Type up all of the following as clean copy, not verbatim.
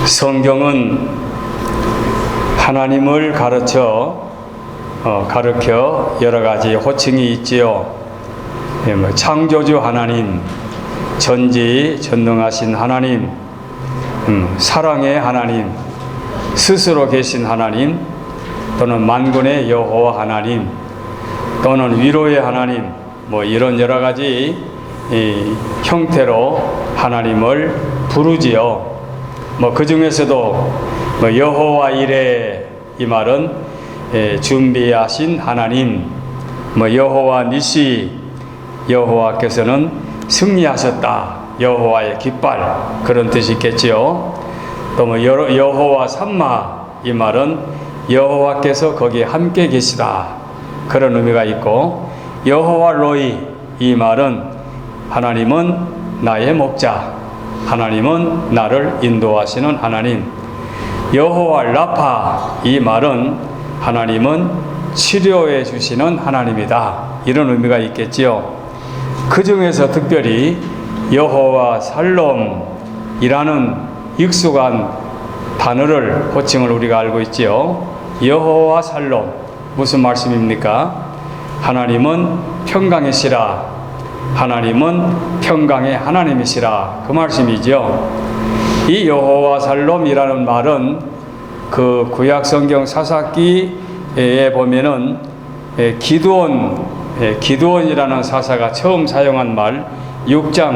성경은 하나님을 가르쳐 여러 가지 호칭이 있지요. 창조주 하나님, 전지전능하신 하나님, 사랑의 하나님, 스스로 계신 하나님, 또는 만군의 여호와 하나님, 또는 위로의 하나님, 이런 여러 가지 형태로 하나님을 부르지요. 그 중에서도 여호와 이레, 이 말은 준비하신 하나님, 여호와 니시, 여호와께서는 승리하셨다, 여호와의 깃발, 그런 뜻이 있겠지요. 또 여호와 삼마, 이 말은 여호와께서 거기에 함께 계시다, 그런 의미가 있고, 여호와 로이, 이 말은 하나님은 나의 목자, 하나님은 나를 인도하시는 하나님. 여호와 라파, 이 말은 하나님은 치료해 주시는 하나님이다, 이런 의미가 있겠지요. 그 중에서 특별히 여호와 살롬이라는 익숙한 단어를, 호칭을 우리가 알고 있지요. 여호와 살롬, 무슨 말씀입니까? 하나님은 평강이시라, 하나님은 평강의 하나님이시라, 그 말씀이죠. 이 여호와 살롬이라는 말은 그 구약 성경 사사기에 보면은 기드온이라는 사사가 처음 사용한 말,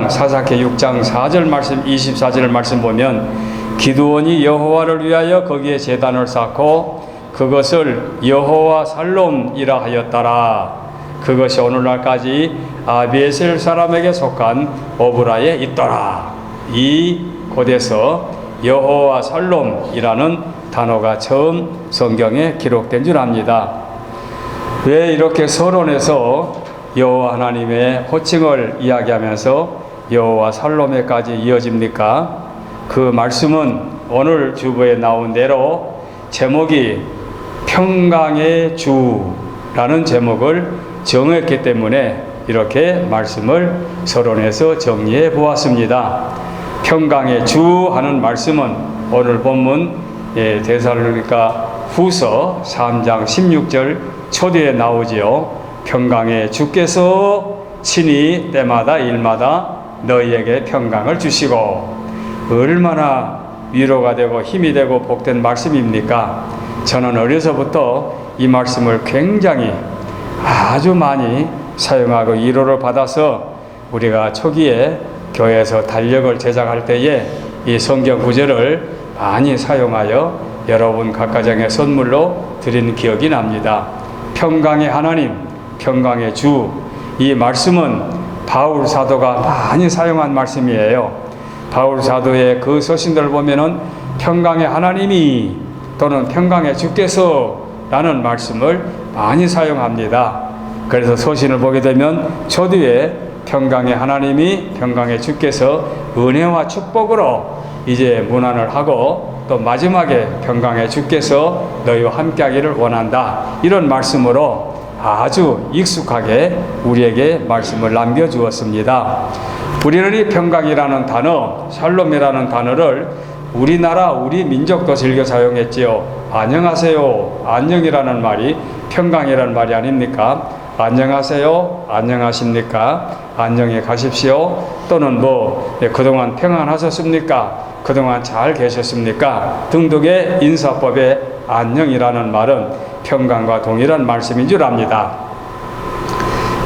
사사기 6장 4절 말씀, 24절 말씀 보면, 기드온이 여호와를 위하여 거기에 제단을 쌓고 그것을 여호와 살롬이라 하였더라. 그것이 오늘날까지 아비에셀 사람에게 속한 오브라에 있더라. 이 곳에서 여호와 살롬이라는 단어가 처음 성경에 기록된 줄 압니다. 왜 이렇게 서론에서 여호와 하나님의 호칭을 이야기하면서 여호와 살롬에까지 이어집니까? 그 말씀은 오늘 주보에 나온 대로 제목이 평강의 주라는 제목을 정했기 때문에 이렇게 말씀을 서론에서 정리해 보았습니다. 평강의 주 하는 말씀은 오늘 본문 데살로니가 후서 3장 16절 초대에 나오지요. 평강의 주께서 친히 때마다 일마다 너희에게 평강을 주시고, 얼마나 위로가 되고 힘이 되고 복된 말씀입니까? 저는 어려서부터 이 말씀을 굉장히 아주 많이 사용하고 위로를 받아서 우리가 초기에 교회에서 달력을 제작할 때에 이 성경 구절을 많이 사용하여 여러분 각 가정에 선물로 드린 기억이 납니다. 평강의 하나님, 평강의 주, 이 말씀은 바울 사도가 많이 사용한 말씀이에요. 바울 사도의 그 서신들을 보면은 평강의 하나님이 또는 평강의 주께서 라는 말씀을 많이 사용합니다. 그래서 서신을 보게 되면 초뒤에 평강의 하나님이, 평강의 주께서 은혜와 축복으로 이제 문안을 하고, 또 마지막에 평강의 주께서 너희와 함께하기를 원한다, 이런 말씀으로 아주 익숙하게 우리에게 말씀을 남겨주었습니다. 우리는 이 평강이라는 단어, 샬롬이라는 단어를 우리나라, 우리 민족도 즐겨 사용했지요. 안녕하세요, 안녕이라는 말이 평강이라는 말이 아닙니까? 안녕하세요, 안녕하십니까? 안녕히 가십시오. 또는 그동안 평안하셨습니까? 그동안 잘 계셨습니까? 등등의 인사법에 안녕이라는 말은 평강과 동일한 말씀인 줄 압니다.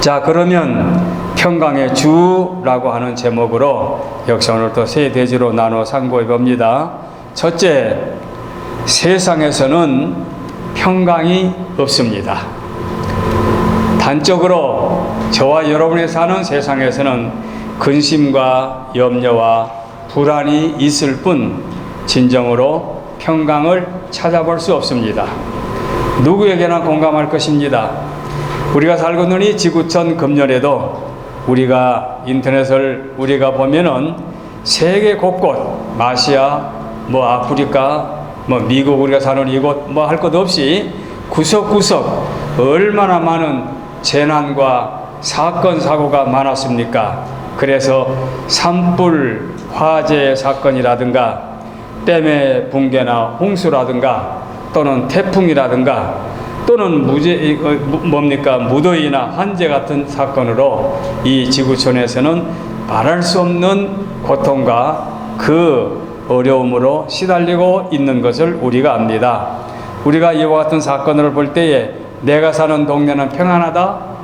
자, 그러면 평강의 주라고 하는 제목으로 역시 오늘 또 세 대지로 나눠 상고해 봅니다. 첫째, 세상에서는 평강이 없습니다. 단적으로 저와 여러분이 사는 세상에서는 근심과 염려와 불안이 있을 뿐 진정으로 평강을 찾아볼 수 없습니다. 누구에게나 공감할 것입니다. 우리가 살고 있는 이 지구촌 금년에도 우리가 인터넷을 우리가 보면은 세계 곳곳, 아시아, 아프리카, 미국, 우리가 사는 이곳 할 것 없이 구석구석 얼마나 많은 재난과 사건 사고가 많았습니까? 그래서 산불 화재 사건이라든가 댐의 붕괴나 홍수라든가 또는 태풍이라든가 또는 무더위나 한재 같은 사건으로 이 지구촌에서는 말할 수 없는 고통과 그 어려움으로 시달리고 있는 것을 우리가 압니다. 우리가 이와 같은 사건을 볼 때에 내가 사는 동네는 평안하다?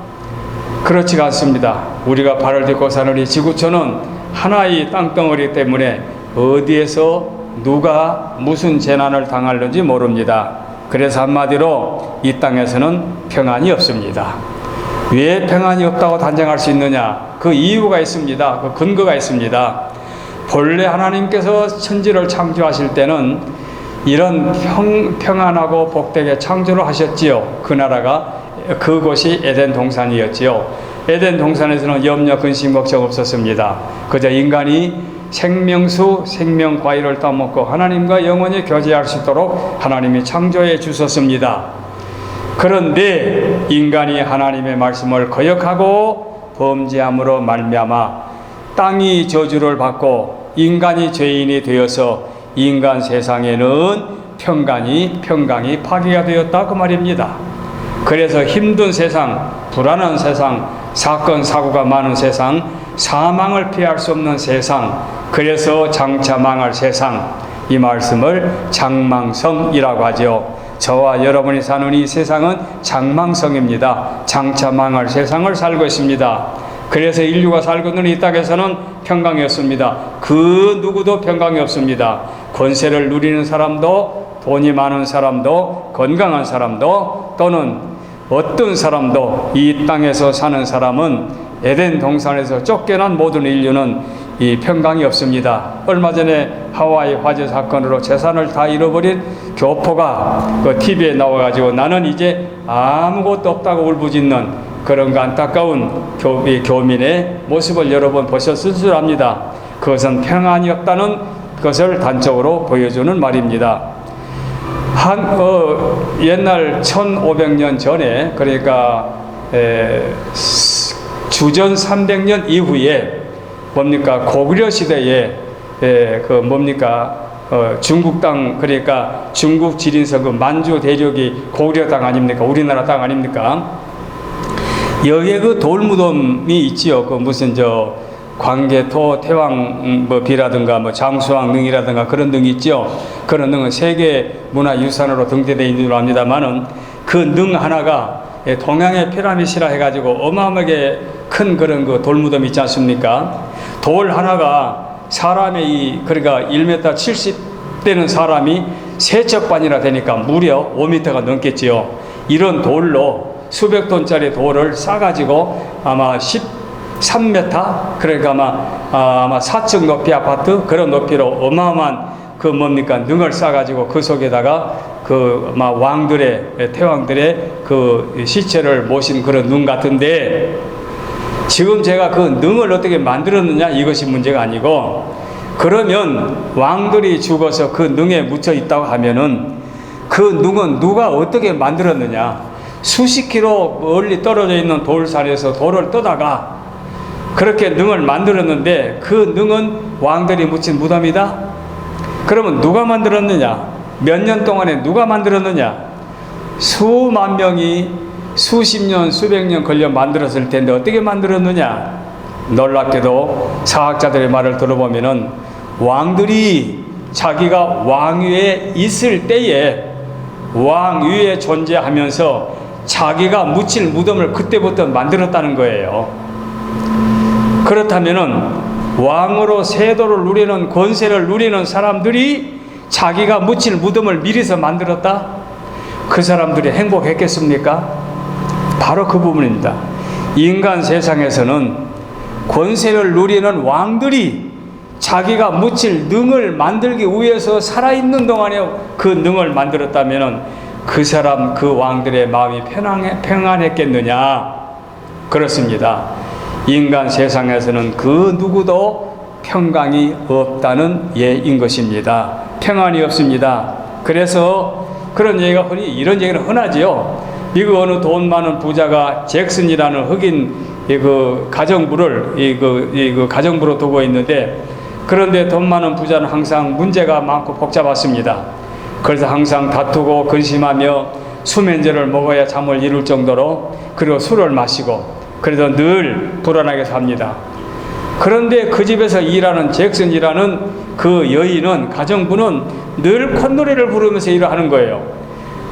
그렇지가 않습니다. 우리가 발을 딛고 사는 이 지구촌은 하나의 땅덩어리 때문에 어디에서 누가 무슨 재난을 당할는지 모릅니다. 그래서 한마디로 이 땅에서는 평안이 없습니다. 왜 평안이 없다고 단정할 수 있느냐? 그 이유가 있습니다. 그 근거가 있습니다. 본래 하나님께서 천지를 창조하실 때는 이런 평안하고 복되게 창조를 하셨지요. 그 나라가 그곳이 에덴 동산이었지요. 에덴 동산에서는 염려, 근심, 걱정 없었습니다. 그저 인간이 생명수, 생명과일을 따먹고 하나님과 영원히 교제할 수 있도록 하나님이 창조해 주셨습니다. 그런데 인간이 하나님의 말씀을 거역하고 범죄함으로 말미암아 땅이 저주를 받고 인간이 죄인이 되어서 인간 세상에는 평강이 파괴가 되었다 그 말입니다. 그래서 힘든 세상, 불안한 세상, 사건 사고가 많은 세상, 사망을 피할 수 없는 세상, 그래서 장차 망할 세상, 이 말씀을 장망성이라고 하죠. 저와 여러분이 사는 이 세상은 장망성입니다. 장차 망할 세상을 살고 있습니다. 그래서 인류가 살고 있는 이 땅에서는 평강이 없습니다. 그 누구도 평강이 없습니다. 권세를 누리는 사람도, 돈이 많은 사람도, 건강한 사람도, 또는 어떤 사람도, 이 땅에서 사는 사람은 에덴 동산에서 쫓겨난 모든 인류는 이 평강이 없습니다. 얼마 전에 하와이 화재 사건으로 재산을 다 잃어버린 교포가 그 TV에 나와가지고 나는 이제 아무것도 없다고 울부짖는 그런 그 안타까운 교민의 모습을 여러 번 보셨을 줄 압니다. 그것은 평안이 없다는 것을 단적으로 보여주는 말입니다. 옛날 1500년 전에, 그러니까 주전 300년 이후에 뭡니까, 고구려 시대에 중국 땅, 그러니까 중국 지린성 그 만주 대륙이 고구려 땅 아닙니까? 우리나라 땅 아닙니까? 여기에 그 돌무덤이 있지요. 그 무슨 광개토 태왕 비라든가 장수왕 능이라든가 그런 등이 있죠. 그런 능은 세계 문화유산으로 등재되어 있는 줄 압니다만은 그 능 하나가 동양의 피라미드라 해가지고 어마어마하게 큰 그런 그 돌무덤이 있지 않습니까? 돌 하나가 사람의 그러니까 1m 70 되는 사람이 세척반이나 되니까 무려 5m가 넘겠지요. 이런 돌로 수백 톤짜리 돌을 싸가지고 아마 13m, 그러니까 아마 4층 높이 아파트 그런 높이로 어마어마한 능을 싸가지고 그 속에다가 왕들의 태왕들의 그 시체를 모신 그런 능 같은데, 지금 제가 그 능을 어떻게 만들었느냐 이것이 문제가 아니고, 그러면 왕들이 죽어서 그 능에 묻혀 있다고 하면은 그 능은 누가 어떻게 만들었느냐? 수십 킬로 멀리 떨어져 있는 돌산에서 돌을 떠다가 그렇게 능을 만들었는데 그 능은 왕들이 묻힌 무덤이다? 그러면 누가 만들었느냐? 몇 년 동안에 누가 만들었느냐? 수만 명이 수십 년, 수백 년 걸려 만들었을 텐데 어떻게 만들었느냐? 놀랍게도 사학자들의 말을 들어보면은 왕들이 자기가 왕위에 있을 때에 왕위에 존재하면서 자기가 묻힐 무덤을 그때부터 만들었다는 거예요. 그렇다면은 왕으로 세도를 누리는, 권세를 누리는 사람들이 자기가 묻힐 무덤을 미리서 만들었다? 그 사람들이 행복했겠습니까? 바로 그 부분입니다. 인간 세상에서는 권세를 누리는 왕들이 자기가 묻힐 능을 만들기 위해서 살아있는 동안에 그 능을 만들었다면 그 사람, 그 왕들의 마음이 평안했겠느냐? 그렇습니다. 인간 세상에서는 그 누구도 평강이 없다는 예인 것입니다. 평안이 없습니다. 그래서 그런 얘기가 이런 얘기는 흔하지요. 미국 어느 돈 많은 부자가 잭슨이라는 흑인 가정부를 가정부로 두고 있는데, 그런데 돈 많은 부자는 항상 문제가 많고 복잡했습니다. 그래서 항상 다투고 근심하며 수면제를 먹어야 잠을 이룰 정도로, 그리고 술을 마시고, 그래도 늘 불안하게 삽니다. 그런데 그 집에서 일하는 잭슨이라는 그 여인은, 가정부는 늘 콧노래를 부르면서 일을 하는 거예요.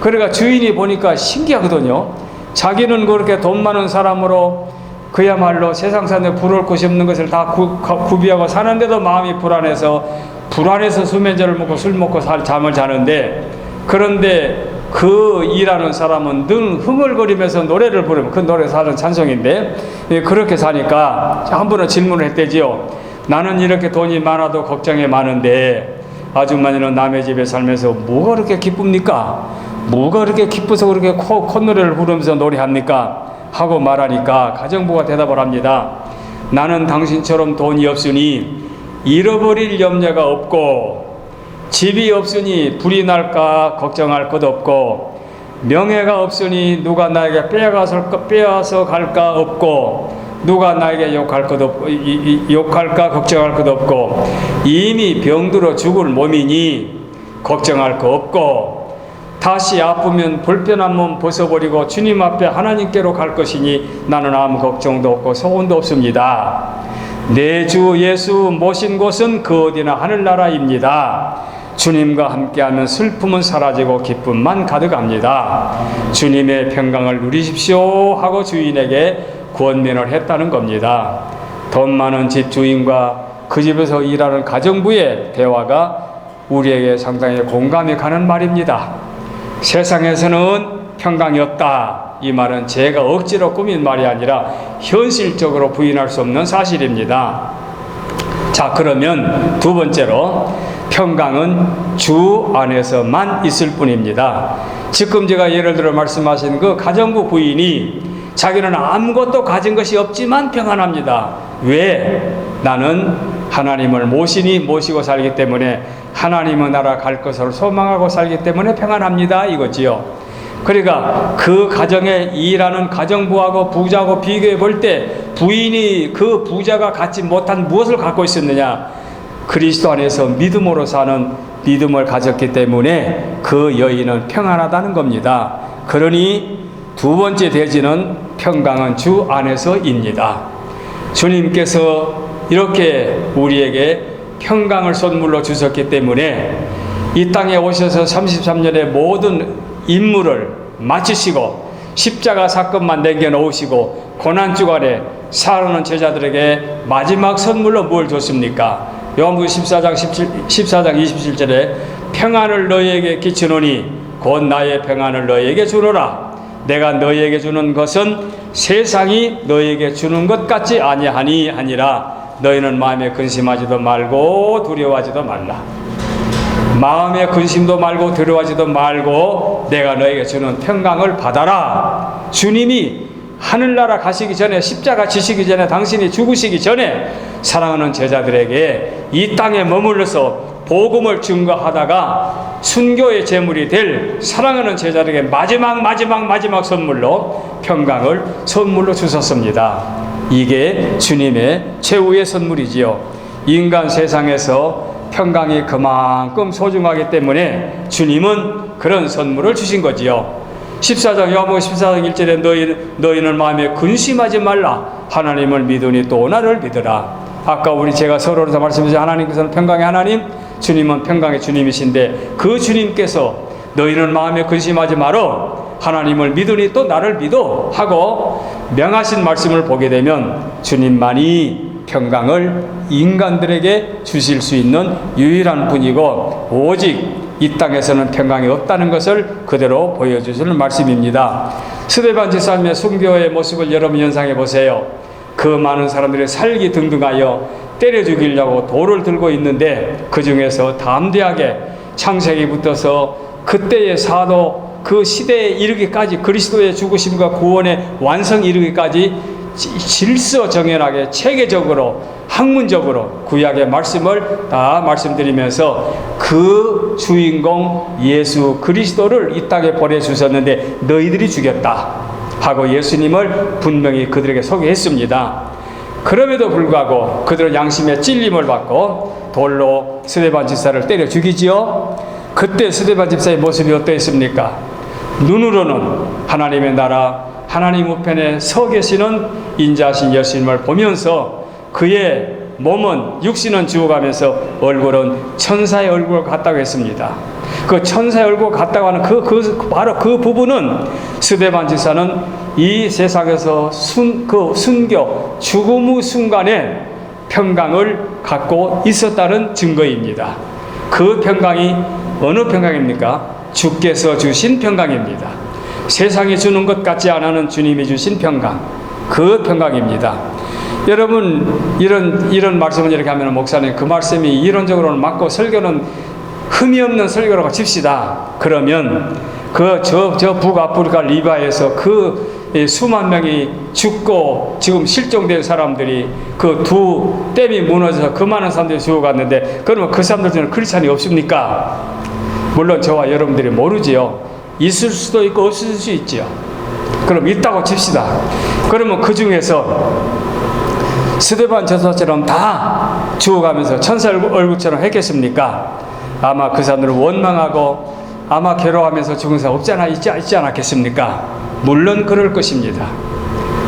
그러니까 주인이 보니까 신기하거든요. 자기는 그렇게 돈 많은 사람으로 그야말로 세상 사람들 부러울 것이 없는 것을 다 구비하고 사는데도 마음이 불안해서 수면제를 먹고 술 먹고 잠을 자는데, 그런데 그 일하는 사람은 늘 흥얼거리면서 노래를 부르면, 그 노래 사는 찬송인데, 그렇게 사니까 한 번은 질문을 했대지요. 나는 이렇게 돈이 많아도 걱정이 많은데 아주머니는 남의 집에 살면서 뭐가 그렇게 기쁩니까? 뭐가 그렇게 기뻐서 그렇게 콧노래를 부르면서 노래합니까? 하고 말하니까 가정부가 대답을 합니다. 나는 당신처럼 돈이 없으니 잃어버릴 염려가 없고, 집이 없으니 불이 날까 걱정할 것 없고, 명예가 없으니 누가 나에게 빼앗아 갈까 없고, 누가 나에게 욕할까 걱정할 것 없고, 이미 병들어 죽을 몸이니 걱정할 거 없고, 다시 아프면 불편한 몸 벗어버리고 주님 앞에 하나님께로 갈 것이니 나는 아무 걱정도 없고 소원도 없습니다. 내 주 예수 모신 곳은 그 어디나 하늘나라입니다. 주님과 함께하면 슬픔은 사라지고 기쁨만 가득합니다. 주님의 평강을 누리십시오 하고 주인에게 권면을 했다는 겁니다. 돈 많은 집 주인과 그 집에서 일하는 가정부의 대화가 우리에게 상당히 공감이 가는 말입니다. 세상에서는 평강이 없다, 이 말은 제가 억지로 꾸민 말이 아니라 현실적으로 부인할 수 없는 사실입니다. 자, 그러면 두 번째로, 평강은 주 안에서만 있을 뿐입니다. 지금 제가 예를 들어 말씀하신 그 가정부 부인이 자기는 아무것도 가진 것이 없지만 평안합니다. 왜? 나는 하나님을 모시고 살기 때문에, 하나님의 나라 갈 것을 소망하고 살기 때문에 평안합니다, 이거지요. 그러니까 그 가정에 일하는 가정부하고 부자하고 비교해 볼 때, 부인이 그 부자가 갖지 못한 무엇을 갖고 있었느냐? 그리스도 안에서 믿음으로 사는 믿음을 가졌기 때문에 그 여인은 평안하다는 겁니다. 그러니 두 번째 대지는 평강은 주 안에서입니다. 주님께서 이렇게 우리에게 평강을 선물로 주셨기 때문에 이 땅에 오셔서 33년의 모든 임무를 마치시고 십자가 사건만 남겨놓으시고 고난주간에 사랑하는 제자들에게 마지막 선물로 뭘 줬습니까? 요한복음 14장 27절에 평안을 너희에게 끼치노니 곧 나의 평안을 너희에게 주노라. 내가 너희에게 주는 것은 세상이 너희에게 주는 것 같지 아니하니 하니라. 너희는 마음에 근심하지도 말고 두려워하지도 말라. 마음에 근심도 말고 두려워하지도 말고 내가 너에게 주는 평강을 받아라. 주님이 하늘나라 가시기 전에, 십자가 지시기 전에, 당신이 죽으시기 전에 사랑하는 제자들에게 이 땅에 머물러서 복음을 증거하다가 순교의 제물이 될 사랑하는 제자들에게 마지막 선물로 평강을 선물로 주셨습니다. 이게 주님의 최후의 선물이지요. 인간 세상에서 평강이 그만큼 소중하기 때문에 주님은 그런 선물을 주신 거지요. 요한복음 14장 1절에 너희는 마음에 근심하지 말라. 하나님을 믿으니 또 나를 믿으라. 아까 제가 서로서 말씀드린 하나님께서는 평강의 하나님, 주님은 평강의 주님이신데, 그 주님께서 너희는 마음에 근심하지 말어. 하나님을 믿으니 또 나를 믿어 하고 명하신 말씀을 보게 되면 주님만이 평강을 인간들에게 주실 수 있는 유일한 분이고, 오직 이 땅에서는 평강이 없다는 것을 그대로 보여주시는 말씀입니다. 스데반 집사님의 순교의 모습을 여러분 연상해 보세요. 그 많은 사람들이 살기 등등하여 때려 죽이려고 돌을 들고 있는데, 그 중에서 담대하게 창세기부터서 그때의 사도, 그 시대에 이르기까지, 그리스도의 죽으심과 구원의 완성 이르기까지 질서정연하게 체계적으로 학문적으로 구약의 말씀을 다 말씀드리면서 그 주인공 예수 그리스도를 이 땅에 보내주셨는데 너희들이 죽였다 하고 예수님을 분명히 그들에게 소개했습니다. 그럼에도 불구하고 그들은 양심의 찔림을 받고 돌로 스데반 집사를 때려 죽이지요. 그때 스데반 집사의 모습이 어떠했습니까? 눈으로는 하나님의 나라, 하나님 우편에 서 계시는 인자하신 예수님을 보면서 그의 몸은 육신은 죽어가면서 얼굴은 천사의 얼굴 같다고 했습니다. 그 천사의 얼굴 같다고 하는 바로 그 부분은 스데반 집사는 이 세상에서 순교 죽음의 순간에 평강을 갖고 있었다는 증거입니다. 그 평강이 어느 평강입니까? 주께서 주신 평강입니다. 세상이 주는 것 같지 않은 주님이 주신 평강, 그 평강입니다. 여러분, 이런 말씀을 이렇게 하면 목사님 그 말씀이 이론적으로는 맞고 설교는 흠이 없는 설교라고 칩시다. 그러면 저 북아프리카 리비아에서 수만 명이 죽고 지금 실종된 사람들이 그 두 댐이 무너져서 그 많은 사람들이 죽어갔는데, 그러면 그 사람들 중에 크리스찬이 없습니까? 물론 저와 여러분들이 모르지요. 있을 수도 있고 없을 수 있지요. 그럼 있다고 칩시다. 그러면 그 중에서 스데반 저사처럼 다 죽어가면서 천사 얼굴처럼 했겠습니까? 아마 그 사람들은 원망하고 아마 괴로워하면서 죽은 사람 있지 않았겠습니까? 물론 그럴 것입니다.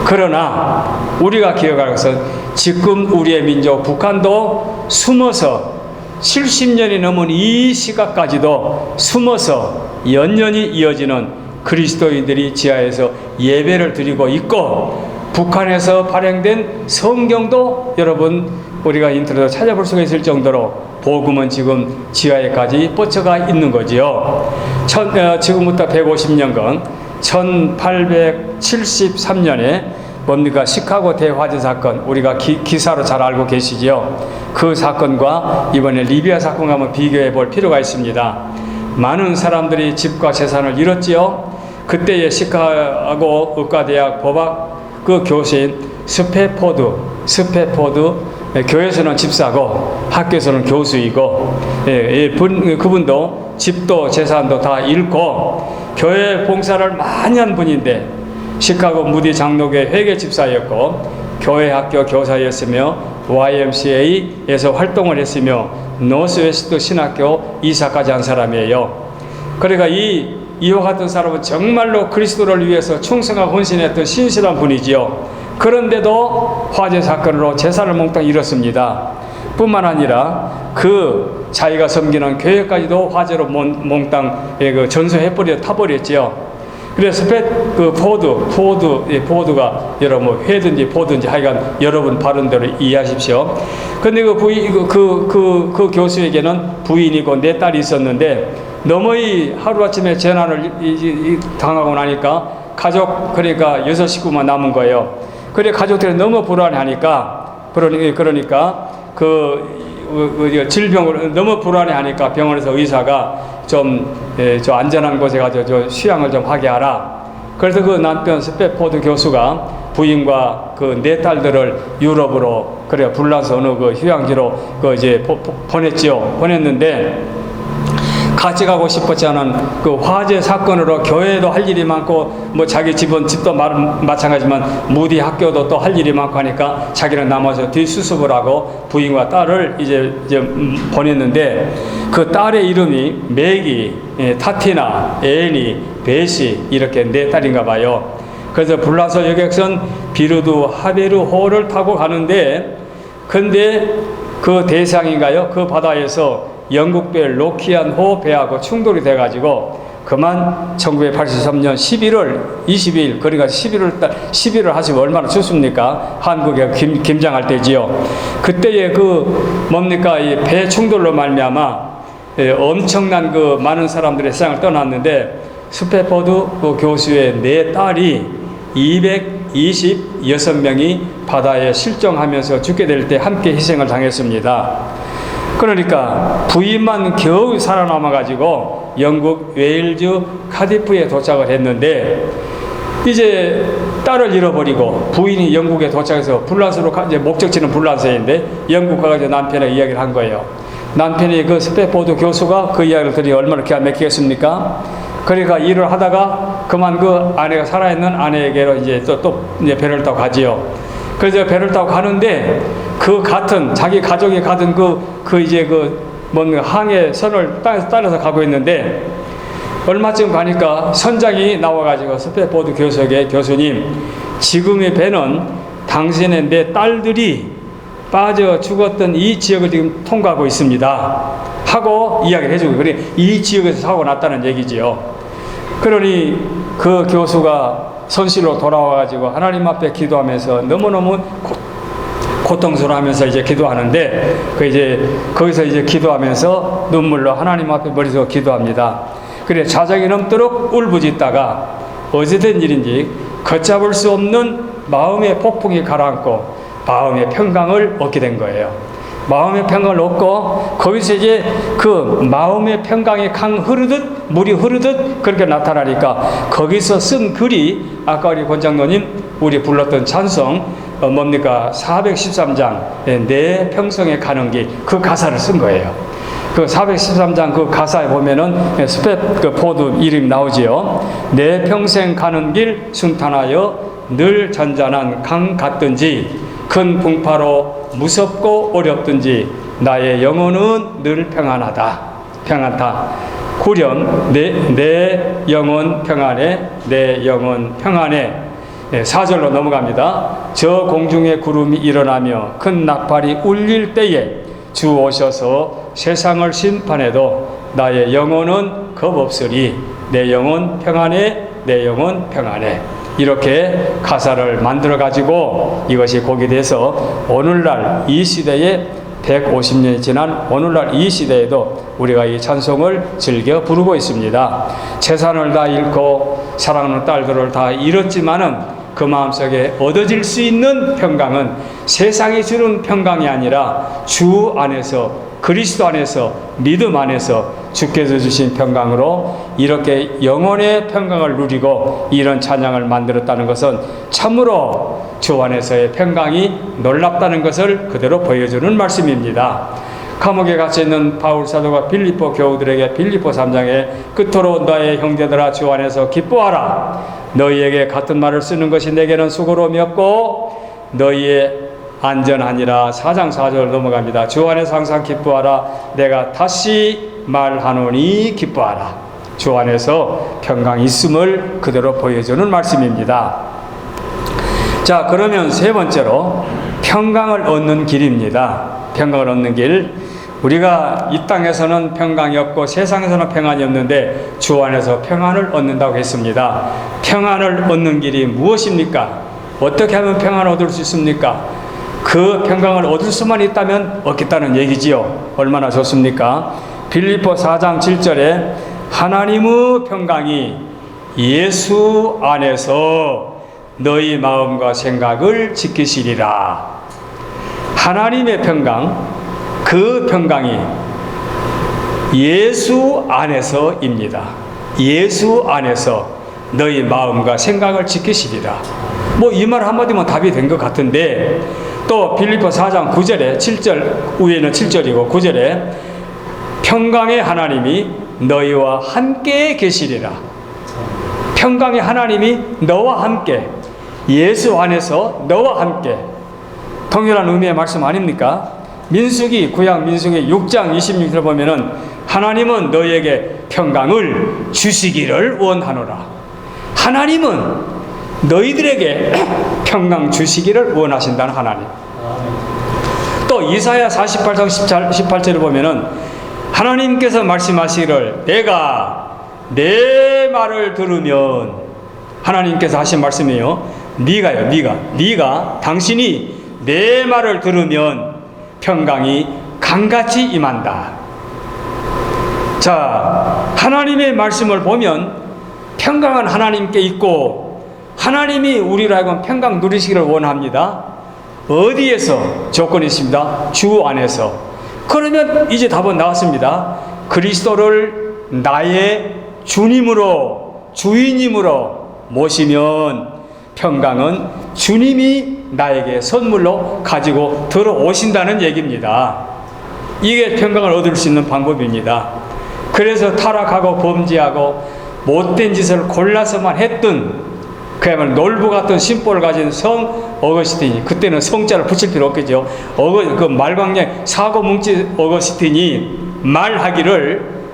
그러나 우리가 기억할 것은 지금 우리의 민족 북한도 숨어서 70년이 넘은 이 시각까지도 숨어서 연년이 이어지는 그리스도인들이 지하에서 예배를 드리고 있고, 북한에서 발행된 성경도 여러분 우리가 인터넷으로 찾아볼 수가 있을 정도로 복음은 지금 지하에까지 뻗쳐가 있는 거지요. 지금부터 150년간 1873년에 뭡니까? 시카고 대화재 사건, 우리가 기사로 잘 알고 계시지요. 그 사건과 이번에 리비아 사건과 한번 비교해 볼 필요가 있습니다. 많은 사람들이 집과 재산을 잃었지요. 그때의 시카고 의과대학 법학 그 교수인 스페포드 교회에서는 집사고 학교에서는 교수이고, 그분도 집도 재산도 다 잃고 교회 봉사를 많이 한 분인데, 시카고 무디 장로교회 회계 집사였고 교회 학교 교사였으며 YMCA에서 활동을 했으며 노스웨스트 신학교 이사까지 한 사람이에요. 그러니까 이와 같은 사람은 정말로 그리스도를 위해서 충성하고 헌신했던 신실한 분이지요. 그런데도 화재 사건으로 재산을 몽땅 잃었습니다. 뿐만 아니라 그 자기가 섬기는 교회까지도 화재로 몽땅 타버렸지요. 그래서 포드가 여러분 회든지 포든지 하여간 여러분 발음 대로 이해하십시오. 근데 그 교수에게는 부인이고 네 딸이 있었는데, 너무 하루아침에 재난을 당하고 나니까 그러니까 6 식구만 남은 거예요. 그래 가족들이 너무 불안해하니까, 그러니까 질병을 너무 불안해하니까 병원에서 의사가 좀 안전한 곳에 가서 휴양을 좀 하게 하라. 그래서 그 남편 스페포드 교수가 부인과 그 네 딸들을 유럽으로 불러서 어느 휴양지로 보냈는데, 같이 가고 싶었지 않은 그 화재 사건으로 교회도 할 일이 많고 자기 집도 마찬가지지만 무디 학교도 또 할 일이 많고 하니까 자기는 남아서 뒷수습을 하고 부인과 딸을 이제 보냈는데, 그 딸의 이름이 맥이, 타티나, 애니, 베시 이렇게 네 딸인가 봐요. 그래서 불라서 여객선 비르두 하베르호를 타고 가는데, 근데 그 대상인가요? 그 바다에서 영국배 로키안호 배하고 충돌이 돼가지고 그만 1983년 11월 22일, 그러니까 11월 하시면 얼마나 춥습니까? 한국에 김장할 때지요. 그때의 이 배 충돌로 말미암아 엄청난 많은 사람들의 세상을 떠났는데, 스페포드 교수의 네 딸이 226명이 바다에 실종하면서 죽게 될 때 함께 희생을 당했습니다. 그러니까 부인만 겨우 살아남아가지고 영국 웨일즈 카디프에 도착을 했는데, 이제 딸을 잃어버리고 부인이 영국에 도착해서 이제 목적지는 불란서인데 영국 가가지고 남편에게 이야기를 한 거예요. 남편이 그 스페포드 교수가 그 이야기를 들으니 얼마나 기가 막히겠습니까? 그러니까 일을 하다가 그만 그 아내가 살아있는 아내에게로 이제 또 배를 타고 가지요. 그래서 배를 타고 가는데 그 같은 자기 가족이 가던 뭔 항해 선을 땅에서 따라서 가고 있는데 얼마쯤 가니까 선장이 나와가지고 스페보드 교석에 교수님, 지금의 배는 당신의 내 딸들이 빠져 죽었던 이 지역을 지금 통과하고 있습니다 하고 이야기를 해주고, 그래 이 지역에서 사고가 났다는 얘기지요. 그러니 그 교수가 손실로 돌아와가지고 하나님 앞에 기도하면서 너무너무 고통스러워하면서 이제 기도하는데, 거기서 이제 기도하면서 눈물로 하나님 앞에 머리서 기도합니다. 그래 자정이 넘도록 울부짖다가 어찌된 일인지 걷잡을 수 없는 마음의 폭풍이 가라앉고 마음의 평강을 얻게 된 거예요. 마음의 평강을 얻고 거기서 이제 그 마음의 평강의 강 흐르듯 물이 흐르듯 그렇게 나타나니까 거기서 쓴 글이 아까 우리 권장로님 우리 불렀던 찬송 뭡니까 413장 내 평생에 가는 길, 그 가사를 쓴 거예요. 그 413장 그 가사에 보면은 스페포드 이름이 나오지요. 내 평생 가는 길 순탄하여 늘 잔잔한 강 같든지 큰 풍파로 무섭고 어렵든지 나의 영혼은 늘 평안하다. 구렴 내 영혼 평안해, 내 영혼 평안해. 4절로 넘어갑니다. 저 공중에 구름이 일어나며 큰 나팔이 울릴 때에 주 오셔서 세상을 심판해도 나의 영혼은 겁없으리. 내 영혼 평안해, 내 영혼 평안해. 이렇게 가사를 만들어 가지고 이것이 곡이 돼서 오늘날 이 시대에 150년이 지난 오늘날 이 시대에도 우리가 이 찬송을 즐겨 부르고 있습니다. 재산을 다 잃고 사랑하는 딸들을 다 잃었지만은 그 마음속에 얻어질 수 있는 평강은 세상이 주는 평강이 아니라 주 안에서, 그리스도 안에서, 믿음 안에서 주께서 주신 평강으로 이렇게 영혼의 평강을 누리고 이런 찬양을 만들었다는 것은 참으로 주 안에서의 평강이 놀랍다는 것을 그대로 보여주는 말씀입니다. 감옥에 갇혀 있는 바울 사도가 빌립보 교우들에게 빌립보 3장에 그토록 너의 형제들아 주 안에서 기뻐하라. 너희에게 같은 말을 쓰는 것이 내게는 수고로움이 없고 너희의 안전하니라. 4장 4절 넘어갑니다. 주 안에서 항상 기뻐하라. 내가 다시 말하노니 기뻐하라. 주 안에서 평강이 있음을 그대로 보여주는 말씀입니다. 자, 그러면 세 번째로 평강을 얻는 길입니다. 평강을 얻는 길. 우리가 이 땅에서는 평강이 없고 세상에서는 평안이 없는데 주 안에서 평안을 얻는다고 했습니다. 평안을 얻는 길이 무엇입니까? 어떻게 하면 평안을 얻을 수 있습니까? 그 평강을 얻을 수만 있다면 얻겠다는 얘기지요. 얼마나 좋습니까? 빌립보 4장 7절에 하나님의 평강이 예수 안에서 너희 마음과 생각을 지키시리라. 하나님의 평강, 그 평강이 예수 안에서입니다. 예수 안에서 너희 마음과 생각을 지키시리라. 뭐 이 말 한마디면 답이 된 것 같은데 또 빌립보 4장 9절에 7절 위에는 7절이고 9절에 평강의 하나님이 너희와 함께 계시리라. 평강의 하나님이 너와 함께, 예수 안에서 너와 함께. 동일한 의미의 말씀 아닙니까? 구약 민수기 6장 26절을 보면은 하나님은 너희에게 평강을 주시기를 원하노라. 하나님은 너희들에게 평강 주시기를 원하신다는 하나님. 또 이사야 48장 18절을 보면은 하나님께서 말씀하시기를 내가 내 말을 들으면, 하나님께서 하신 말씀이에요. 네가 당신이 내 말을 들으면 평강이 강같이 임한다. 자, 하나님의 말씀을 보면 평강은 하나님께 있고 하나님이 우리로 하여금 평강 누리시기를 원합니다. 어디에서? 조건이 있습니다. 주 안에서. 그러면 이제 답은 나왔습니다. 그리스도를 나의 주님으로, 주인님으로 모시면 평강은 주님이 나에게 선물로 가지고 들어오신다는 얘기입니다. 이게 평강을 얻을 수 있는 방법입니다. 그래서 타락하고 범죄하고 못된 짓을 골라서만 했던 그야말로 놀부 같은 심보를 가진 성 어거스틴이, 그때는 성자를 붙일 필요 없겠죠. 그 말광량 사고뭉치 어거스틴이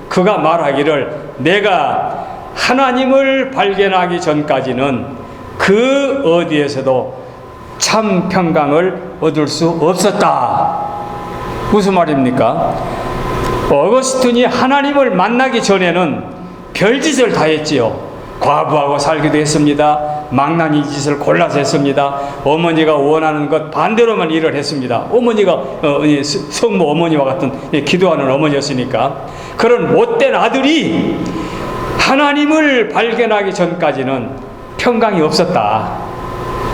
그가 말하기를 내가 하나님을 발견하기 전까지는 그 어디에서도 참 평강을 얻을 수 없었다. 무슨 말입니까? 어거스틴이 하나님을 만나기 전에는 별짓을 다 했지요. 과부하고 살기도 했습니다. 망나니 짓을 골라서 했습니다. 어머니가 원하는 것 반대로만 일을 했습니다. 어머니가 성모 어머니와 같은 기도하는 어머니였으니까. 그런 못된 아들이 하나님을 발견하기 전까지는 평강이 없었다.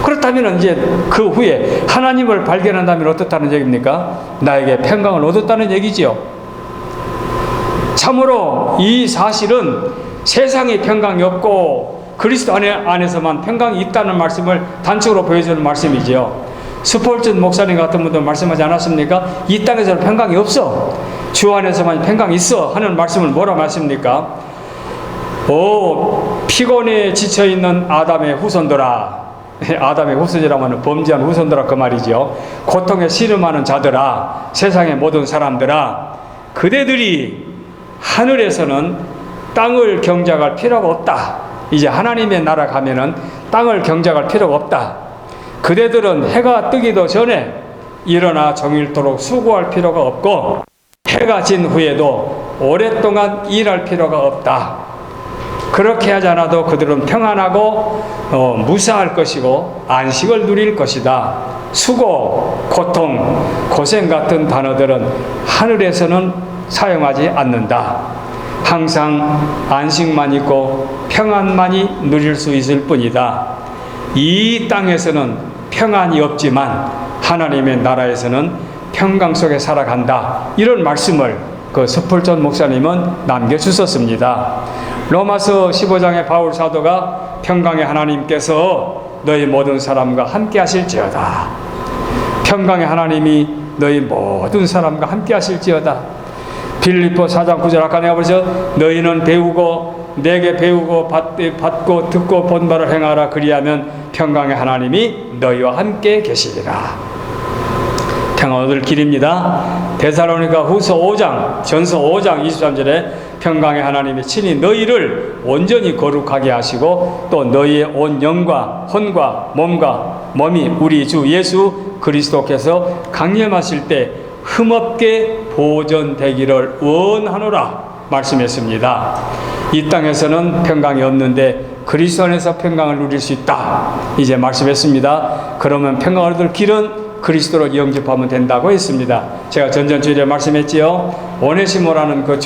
그렇다면 이제 그 후에 하나님을 발견한다면 어떻다는 얘기입니까? 나에게 평강을 얻었다는 얘기지요. 참으로 이 사실은 세상에 평강이 없고 그리스도 안에서만 평강이 있다는 말씀을 단적으로 보여주는 말씀이지요. 스폴전 목사님 같은 분들 말씀하지 않았습니까? 이 땅에서는 평강이 없어, 주 안에서만 평강이 있어 하는 말씀을 뭐라 말씀입니까? 피곤에 지쳐있는 아담의 후손들아, 아담의 후손이라고 하면 범죄한 후손들아 그 말이죠. 고통에 씨름하는 자들아, 세상의 모든 사람들아, 그대들이 하늘에서는 땅을 경작할 필요가 없다. 이제 하나님의 나라 가면은 땅을 경작할 필요가 없다. 그대들은 해가 뜨기도 전에 일어나 정일토록 수고할 필요가 없고 해가 진 후에도 오랫동안 일할 필요가 없다. 그렇게 하지 않아도 그들은 평안하고 무사할 것이고 안식을 누릴 것이다. 수고, 고통, 고생 같은 단어들은 하늘에서는 사용하지 않는다. 항상 안식만 있고 평안만이 누릴 수 있을 뿐이다. 이 땅에서는 평안이 없지만 하나님의 나라에서는 평강 속에 살아간다. 이런 말씀을 그 스폴전 목사님은 남겨주셨습니다. 로마서 15장의 바울 사도가 평강의 하나님께서 너희 모든 사람과 함께 하실지어다. 평강의 하나님이 너희 모든 사람과 함께 하실지어다. 빌립보 4장 9절 아까 내가 벌써 너희는 배우고 내게 배우고 받고 듣고 본 바를 행하라. 그리하면 평강의 하나님이 너희와 함께 계시리라. 평안 얻을 길입니다. 데살로니가 후서 5장 전서 5장 23절에 평강의 하나님이 친히 너희를 온전히 거룩하게 하시고 또 너희의 온 영과 혼과 몸이 우리 주 예수 그리스도께서 강림하실 때 흠없게 보존되기를 원하노라 말씀했습니다. 이 땅에서는 평강이 없는데 그리스도 안에서 평강을 누릴 수 있다. 이제 말씀했습니다. 그러면 평강을 얻을 길은 그리스도를 영접하면 된다고 했습니다. 제가 전전주일에 말씀했지요. 오네시모라는 그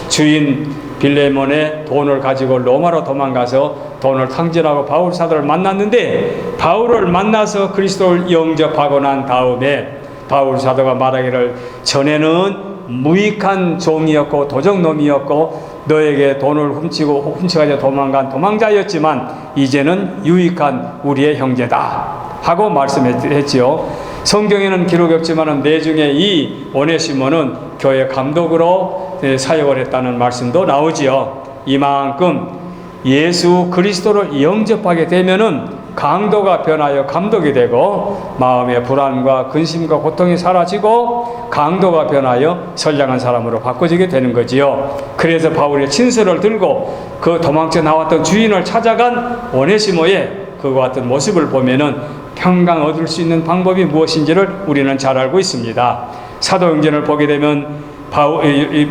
주인 빌레몬의 돈을 가지고 로마로 도망가서 돈을 탕진하고 바울 사도를 만났는데 바울을 만나서 그리스도를 영접하고 난 다음에 바울 사도가 말하기를 전에는 무익한 종이었고 도적놈이었고 너에게 돈을 훔쳐가지고 도망간 도망자였지만 이제는 유익한 우리의 형제다 하고 말씀했지요. 성경에는 기록이 없지만 내중에 이 오네시모는 교회 감독으로 사역을 했다는 말씀도 나오지요. 이만큼 예수 그리스도를 영접하게 되면은 강도가 변하여 감독이 되고 마음의 불안과 근심과 고통이 사라지고 강도가 변하여 선량한 사람으로 바꿔지게 되는 거지요. 그래서 바울의 친서를 들고 그 도망쳐 나왔던 주인을 찾아간 오네시모의 그와 같은 모습을 보면은 평강 얻을 수 있는 방법이 무엇인지를 우리는 잘 알고 있습니다. 사도행전을 보게 되면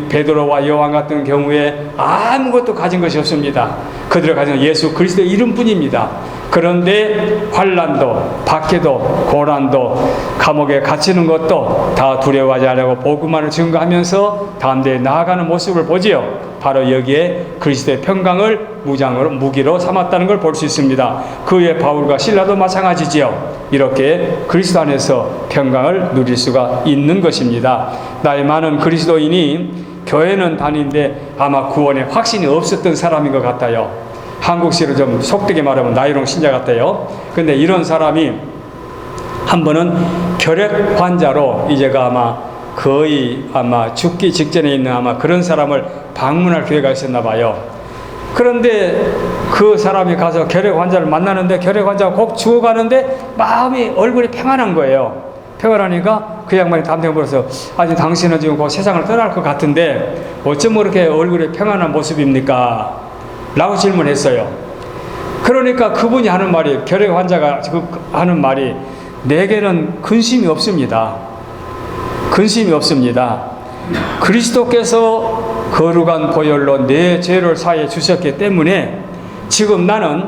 베드로와 요한 같은 경우에 아무것도 가진 것이 없습니다. 그들이 가진 예수 그리스도의 이름뿐입니다. 그런데 환난도 박해도 고난도 감옥에 갇히는 것도 다 두려워하지 않고 복음만을 증거하면서 담대히 나아가는 모습을 보지요. 바로 여기에 그리스도의 평강을 무기로 삼았다는 걸 볼 수 있습니다. 그 외에 바울과 실라도 마찬가지지요. 이렇게 그리스도 안에서 평강을 누릴 수가 있는 것입니다. 나이 많은 그리스도인이 교회는 다니는데 아마 구원에 확신이 없었던 사람인 것 같아요. 한국식으로 좀 속되게 말하면 나이롱 신자 같아요. 근데 이런 사람이 한 번은 결핵 환자로 이제가 거의 죽기 직전에 있는 그런 사람을 방문할 기회가 있었나 봐요. 그런데 그 사람이 가서 결핵 환자를 만나는데 결핵 환자가 곧 죽어가는데 마음이 얼굴이 평안한 거예요. 평안하니까 그 양반이 담대히 물어서 아니 당신은 지금 그 세상을 떠날 것 같은데 어쩜 그렇게 얼굴이 평안한 모습입니까? 라고 질문했어요. 그러니까 그분이 하는 말이, 결핵 환자가 하는 말이, 내게는 근심이 없습니다. 근심이 없습니다. 그리스도께서 거룩한 보혈로 내 죄를 사해 주셨기 때문에 지금 나는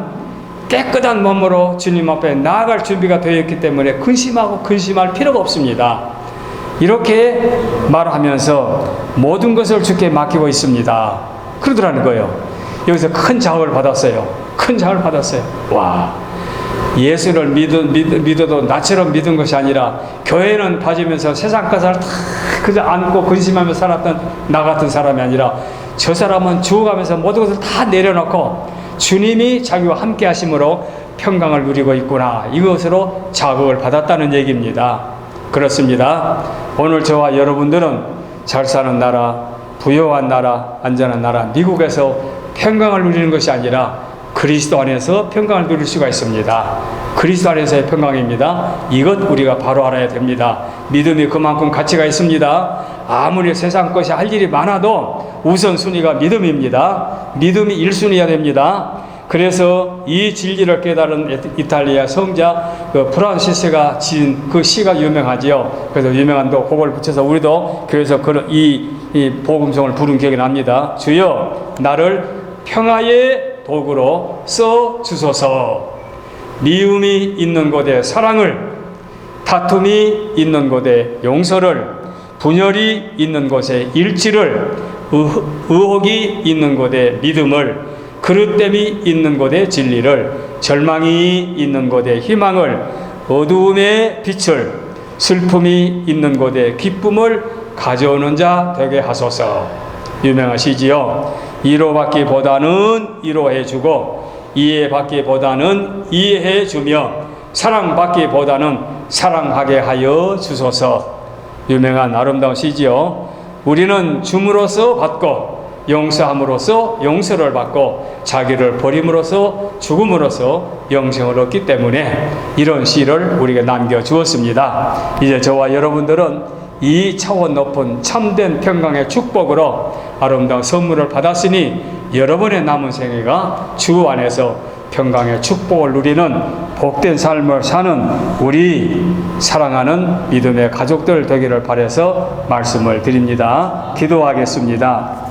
깨끗한 몸으로 주님 앞에 나아갈 준비가 되어 있기 때문에 근심하고 근심할 필요가 없습니다. 이렇게 말하면서 모든 것을 주께 맡기고 있습니다. 그러더라는 거예요. 여기서 큰 자극을 받았어요. 큰 자극을 받았어요. 와, 예수를 믿어도 나처럼 믿은 것이 아니라 교회는 다니면서 세상 것을 다 그저 안고 근심하며 살았던 나 같은 사람이 아니라 저 사람은 죽어가면서 모든 것을 다 내려놓고 주님이 자기와 함께 하심으로 평강을 누리고 있구나, 이것으로 자극을 받았다는 얘기입니다. 그렇습니다. 오늘 저와 여러분들은 잘 사는 나라, 부유한 나라, 안전한 나라, 미국에서 평강을 누리는 것이 아니라 그리스도 안에서 평강을 누릴 수가 있습니다. 그리스도 안에서의 평강입니다. 이것 우리가 바로 알아야 됩니다. 믿음이 그만큼 가치가 있습니다. 아무리 세상 것이 할 일이 많아도 우선순위가 믿음입니다. 믿음이 1순위여야 됩니다. 그래서 이 진리를 깨달은 이탈리아 성자 프란시스가 지은 그 시가 유명하지요. 그래서 유명한 그걸 붙여서 우리도 교회에서 이 복음성을 부른 기억이 납니다. 주여 나를 평화의 도구로 써 주소서. 미움이 있는 곳에 사랑을, 다툼이 있는 곳에 용서를, 분열이 있는 곳에 일치를, 의혹이 있는 곳에 믿음을, 그릇됨이 있는 곳에 진리를, 절망이 있는 곳에 희망을, 어두움의 빛을, 슬픔이 있는 곳에 기쁨을 가져오는 자 되게 하소서. 유명하시지요. 위로받기보다는 위로해주고, 이해받기보다는 이해해주며, 사랑받기보다는 사랑하게 하여 주소서. 유명한 아름다운 시지요. 우리는 줌으로써 받고, 용서함으로써 용서를 받고, 자기를 버림으로써 죽음으로써 영생을 얻기 때문에 이런 시를 우리에게 남겨주었습니다. 이제 저와 여러분들은 이 차원 높은 참된 평강의 축복으로 아름다운 선물을 받았으니 여러분의 남은 생애가 주 안에서 평강의 축복을 누리는 복된 삶을 사는 우리 사랑하는 믿음의 가족들 되기를 바라서 말씀을 드립니다. 기도하겠습니다.